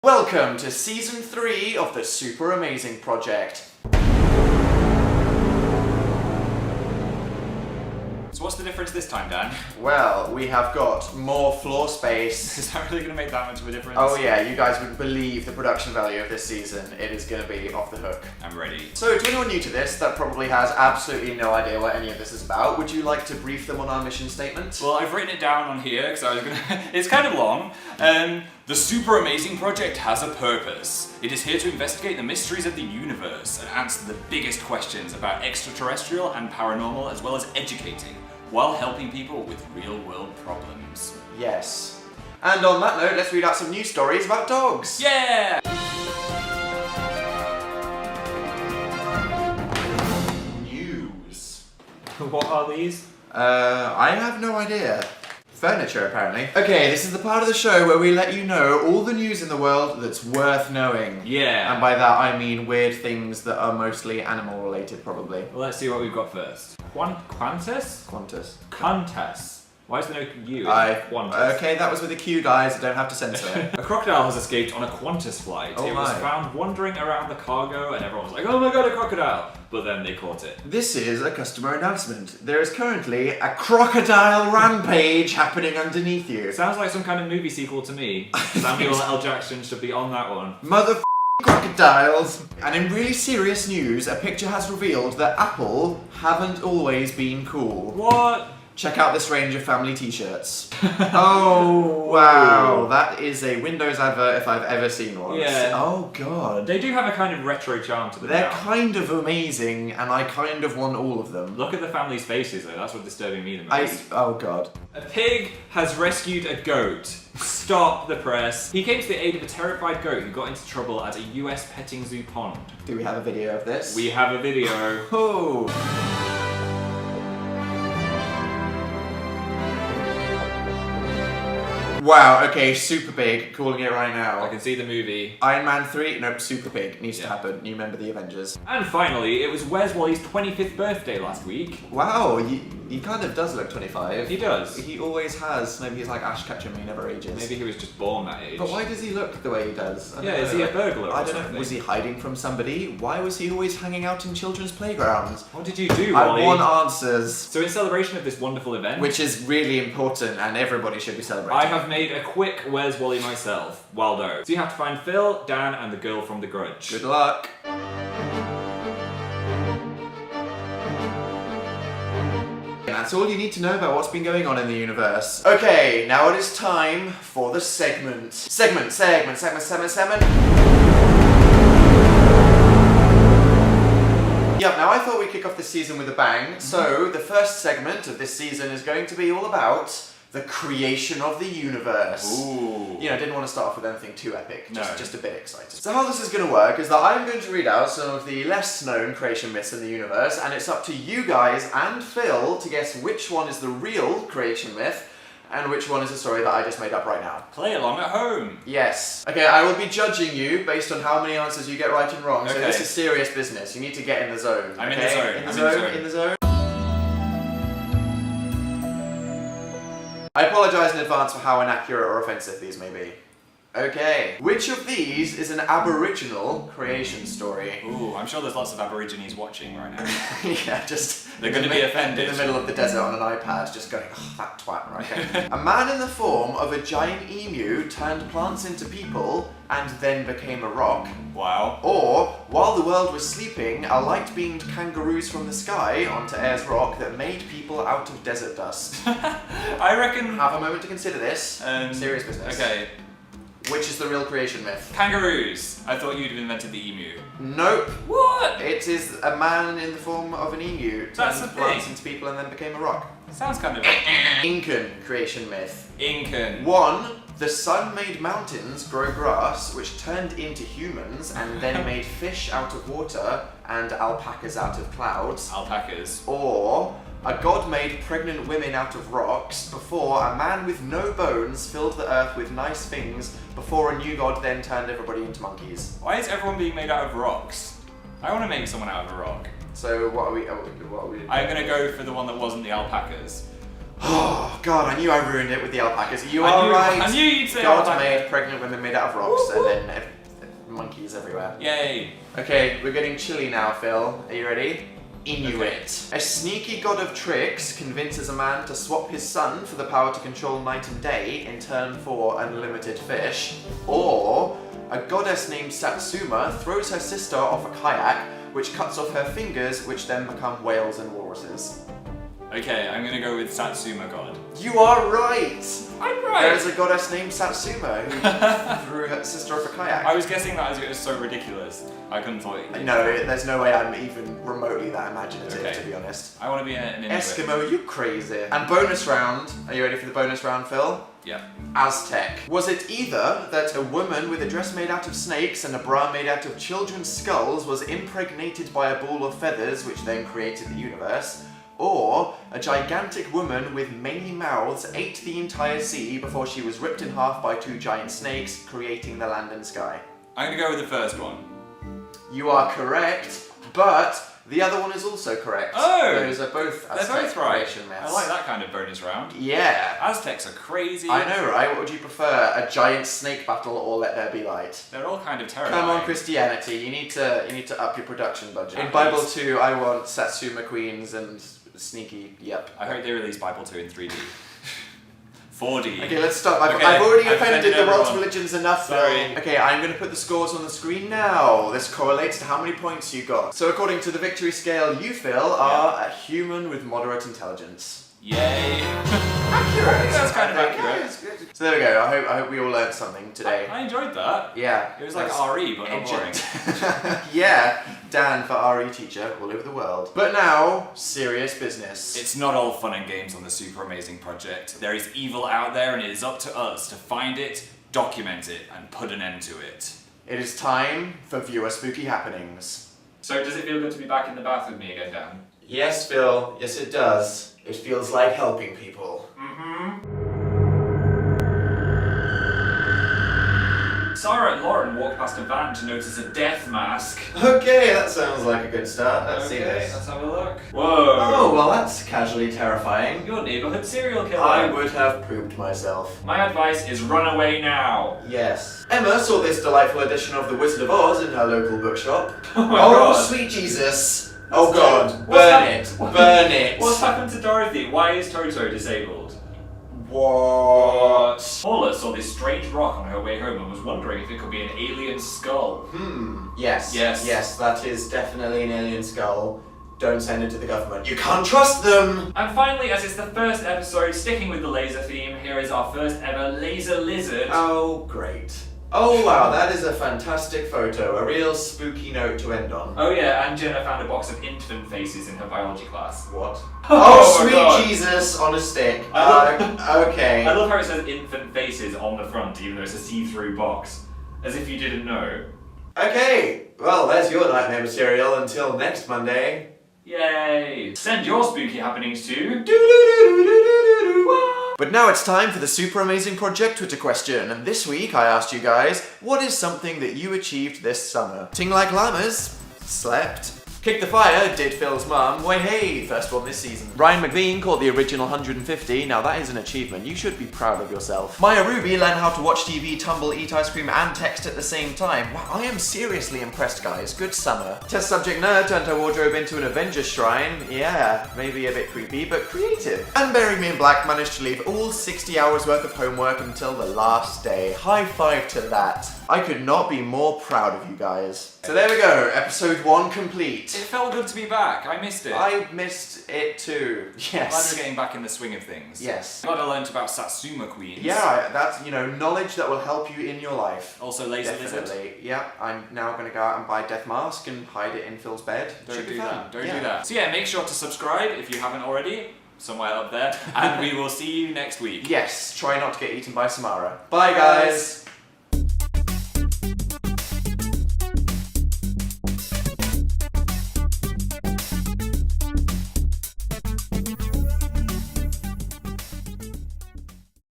Welcome to Season 3 of the Super Amazing Project. So what's the difference this time, Dan? Well, we have got more floor space. Is that really going to make that much of a difference? Oh yeah, you guys wouldn't believe the production value of this season. It is going to be off the hook. I'm ready. So to anyone new to this that probably has absolutely no idea what any of this is about, would you like to brief them on our mission statement? Well, I've written it down on here because I was going to... It's kind of long. The Super Amazing Project has a purpose. It is here to investigate the mysteries of the universe and answer the biggest questions about extraterrestrial and paranormal, as well as educating, while helping people with real-world problems. Yes. And on that note, let's read out some news stories about dogs. Yeah! News. What are these? I have no idea. Furniture, apparently. Okay, this is the part of the show where we let you know all the news in the world that's worth knowing. Yeah. And by that I mean weird things that are mostly animal related, probably. Well, let's see what we've got first. Qantas? Qantas. Qantas. Why is there no U in Qantas? Okay, that was with a Q, guys. I don't have to censor it. A crocodile has escaped on a Qantas flight. Oh it was found wandering around the cargo and everyone was like, oh my god, a crocodile! But then they caught it. This is a customer announcement. There is currently a crocodile rampage happening underneath you. Sounds like some kind of movie sequel to me. Samuel L. Jackson should be on that one. Mother crocodiles. And in really serious news, a picture has revealed that Apple haven't always been cool. What? Check out this range of family t-shirts. Oh, wow. That is a Windows advert if I've ever seen one. Yeah. Oh, God. They do have a kind of retro charm to them. They're now. kind of amazing, and I kind of want all of them. Look at the family's faces, though. That's what's disturbing me the most. Oh, God. A pig has rescued a goat. Stop the press. He came to the aid of a terrified goat who got into trouble at a US petting zoo pond. Do we have a video of this? We have a video. Oh. Wow, okay, super big, calling it right now. I can see the movie. Iron Man 3, nope, super big, needs to happen. New member of the Avengers. And finally, it was Where's Wally's 25th birthday last week. Wow, he kind of does look 25. He does. He always has. Maybe he's like Ash Ketchum, he never ages. Maybe he was just born that age. But why does he look the way he does? Yeah, is he a burglar or I don't something? know. Was he hiding from somebody? Why was he always hanging out in children's playgrounds? What did you do, Wally? I want answers. So in celebration of this wonderful event... Which is really important and everybody should be celebrating. I have made a quick Where's Wally myself. Well done. So you have to find Phil, Dan and the girl from The Grudge. Good luck. That's all you need to know about what's been going on in the universe. Okay, now it is time for the segment. Segment. Yep, now I thought we'd kick off this season with a bang, so the first segment of this season is going to be all about the creation of the universe. Ooh. You know, I didn't want to start off with anything too epic, just a bit excited. So how this is going to work is that I'm going to read out some of the less known creation myths in the universe, and it's up to you guys and Phil to guess which one is the real creation myth and which one is a story that I just made up right now. Play along at home. Yes. Okay, I will be judging you based on how many answers you get right and wrong, so Okay. this is serious business. You need to get in the zone. I'm in okay? the zone. In the I'm zone, in the zone. I apologise in advance for how inaccurate or offensive these may be. Okay. Which of these is an Aboriginal creation story? Ooh, I'm sure there's lots of Aborigines watching right now. Yeah, just... They're going to be offended. In the middle of the desert on an iPad, just going, oh, that twat, right? Okay. A man in the form of a giant emu turned plants into people and then became a rock. Wow. Or, while the world was sleeping, a light beamed kangaroos from the sky onto Ayers Rock that made people out of desert dust. I reckon... Have a moment to consider this. Serious business. Okay. Which is the real creation myth? Kangaroos. I thought you'd have invented the emu. Nope. What? It is a man in the form of an emu That's turned a plants thing. into people and then became a rock. Sounds kind of... Incan creation myth. Incan. 1. The sun made mountains grow grass, which turned into humans and then made fish out of water and alpacas out of clouds. Alpacas. Or, a god made pregnant women out of rocks before a man with no bones filled the earth with nice things before a new god then turned everybody into monkeys. Why is everyone being made out of rocks? I want to make someone out of a rock. So what are we... I'm going to go for the one that wasn't the alpacas. Oh God, I knew I ruined it with the alpacas. You are right. I knew you'd say God alpaca. made pregnant women made out of rocks, and then monkeys everywhere. Yay. Okay, we're getting chilly now, Phil. Are you ready? Inuit. A sneaky god of tricks convinces a man to swap his son for the power to control night and day in turn for unlimited fish. Or a goddess named Satsuma throws her sister off a kayak, which cuts off her fingers, which then become whales and walruses. Okay, I'm gonna go with Satsuma God. You are right! I'm right! There is a goddess named Satsuma who threw her sister off a kayak. I was guessing that as it was so ridiculous. I couldn't thought it. No, there's no way I'm even remotely that imaginative, to be honest. I want to be an Inuit. Eskimo, you crazy. And bonus round. Are you ready for the bonus round, Phil? Yeah. Aztec. Was it either that a woman with a dress made out of snakes and a bra made out of children's skulls was impregnated by a ball of feathers, which then created the universe, or a gigantic woman with many mouths ate the entire sea before she was ripped in half by two giant snakes, creating the land and sky? I'm gonna go with the first one. You are correct, but the other one is also correct. Oh! Those are both Aztec They're both right. creation myths. I like that kind of bonus round. Yeah. Aztecs are crazy. I know, right? What would you prefer? A giant snake battle or let there be light? They're all kind of terrifying. Come on, Christianity. You need to up your production budget. In At Bible least. 2, I want Satsuma queens and sneaky, yep. I hope they release Bible 2 in 3D. 4D. Okay, let's stop. I've Okay, already I've offended the everyone. world's religions enough. Sorry. Okay, I'm going to put the scores on the screen now. This correlates to how many points you got. So according to the victory scale, you, Phil, are a human with moderate intelligence. Yay. Accurate. That's kind of Yeah, accurate. it's good. So there we go. I hope we all learned something today. I enjoyed that. Yeah. It was like that's RE, but not boring. Yeah, Dan for RE teacher all over the world. But now, serious business. It's not all fun and games on the Super Amazing Project. There is evil out there and it is up to us to find it, document it, and put an end to it. It is time for viewer spooky happenings. So does it feel good to be back in the bath with me again, Dan? Yes, Phil. Yes, it does. It feels like helping people. Sarah and Lauren walk past a van to notice a death mask. Okay, that sounds like a good start. Let's see Okay, this. let's have a look. Whoa! Oh, well, that's casually terrifying. Your neighborhood serial killer. I would have pooped myself. My advice is run away now. Yes. Emma saw this delightful edition of The Wizard of Oz in her local bookshop. Oh my God. Sweet Jesus. Oh God, What's burn hap- it. Burn it. What's happened to Dorothy? Why is Toto disabled? What? Paula saw this strange rock on her way home and was wondering if it could be an alien skull. Yes. Yes. Yes, that is definitely an alien skull. Don't send it to the government. You can't trust them! And finally, as it's the first episode, sticking with the laser theme, here is our first ever laser lizard. Oh, great. Oh wow, that is a fantastic photo. A real spooky note to end on. Oh yeah, and Jenna found a box of infant faces in her biology class. What? Oh, my sweet God. Jesus on a stick. Okay. I love how it says infant faces on the front, even though it's a see-through box. As if you didn't know. Okay, well, there's your nightmare material until next Monday. Yay! Send your spooky happenings to... But now it's time for the Super Amazing Project Twitter question, and this week I asked you guys, what is something that you achieved this summer? Ting like llamas? Slept. Kick the fire, did Phil's mum. Way hey, first one this season. Ryan McLean caught the original 150, now that is an achievement, you should be proud of yourself. Maya Ruby learned how to watch TV, tumble, eat ice cream and text at the same time. Wow, I am seriously impressed guys, good summer. Test subject nerd turned her wardrobe into an Avengers shrine. Yeah, maybe a bit creepy, but creative. And Bury Me in Black managed to leave all 60 hours worth of homework until the last day. High five to that. I could not be more proud of you guys. So there we go, episode 1 complete. It felt good to be back. I missed it. I missed it too. Glad Yes. we're getting back in the swing of things. Yes. Glad I learnt about Satsuma queens. Yeah, that's, knowledge that will help you in your life. Also laser lizard. Definitely. Yeah, I'm now going to go out and buy a death mask and hide it in Phil's bed. Don't Should be do fun. that. Don't Yeah. do that. So yeah, make sure to subscribe if you haven't already. Somewhere up there. And we will see you next week. Yes, try not to get eaten by Samara. Bye guys.